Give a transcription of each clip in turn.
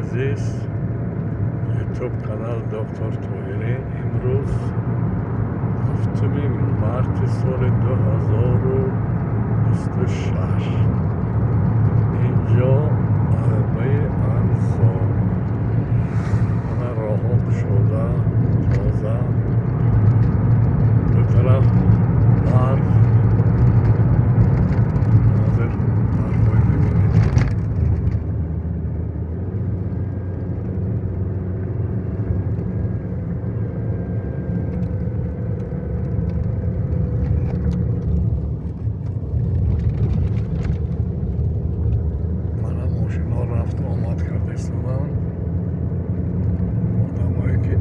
عزیز، یوتیوب کانال دکتر طاهری. امروز 7 مارس سال 2026 اینجا آبه انزا من راهب شده تازه دو طرف برف نظر برفای ببینید. رفت و آمد کرده ایستادن آدمایی که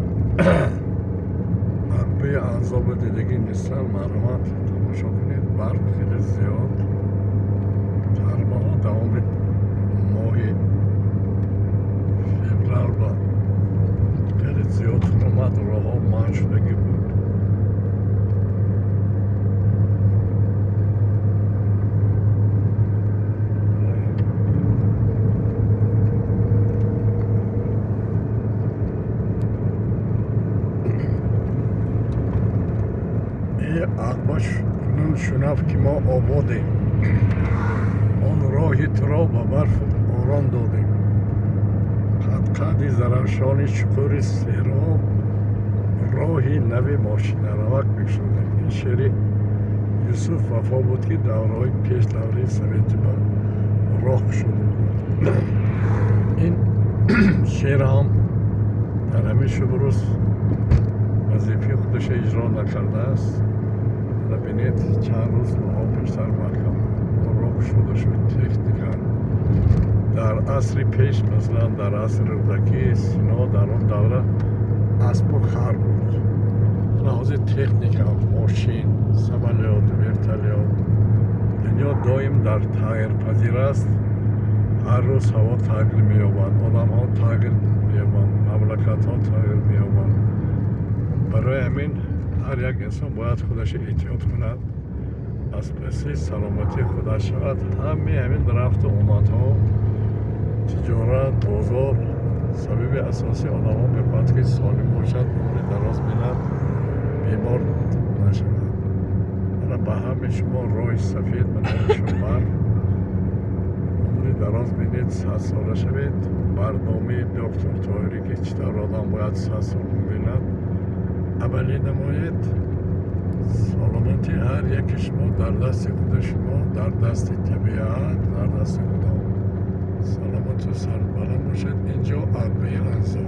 عربه اعضاب دیدگی نیستن. مرحمت تماشا کنید، برف خیلی زیاد تربه دوام ماه فوریه و خیلی زیاد اومد، راه ها منع شدگی بود. Akbaş bunun şunaf ki ma abadıyım. On rahi tıra babar oran dodیم. قد زرافشانی چکوری سیراب راهی نوی ماشین روک میشدیم. این شعری یوسف وفا بود که دورهای پیش دوره سویتی با راه شده بود. این شعر هم در همین شبروز وظیفه خودش اجرا نکرده است. ببینید چند روز ما پیشتر محکم راه شده شد. تکنیکا در عصر پیش، مثلا در عصر رودکی سینا در آن دوره اسب و خر بود. لحاظ تکنیکا ماشین، سمالیات، ورتالیات دنیا دایم در تغییر پذیر است. هر روز هوا تغییر می‌یابد، آدم ها تغییر می‌یابند، مملکت ها تغییر می‌یابند. برای همین هر یک انسان باید خودش احتیاط کند، از پس سلامتی خودش شود. همین رفت و آمد ها، تجارت، بازار سبب اساسی آدم ها می‌کند که سالم باشد، عمر دراز بیند، بیمار نشود. به همه شما راه سفید من شما عمر دراز بینید، 100 ساله شوید. برنامه دکتر طاهری که چطور آدم باید 100 سال بیند عملی نماید. سلامتی هر یک شما در دست خود شما، در دست طبیعت، در دست خدا. سلامت و سر بلند باشد. اینجا عربه انزا.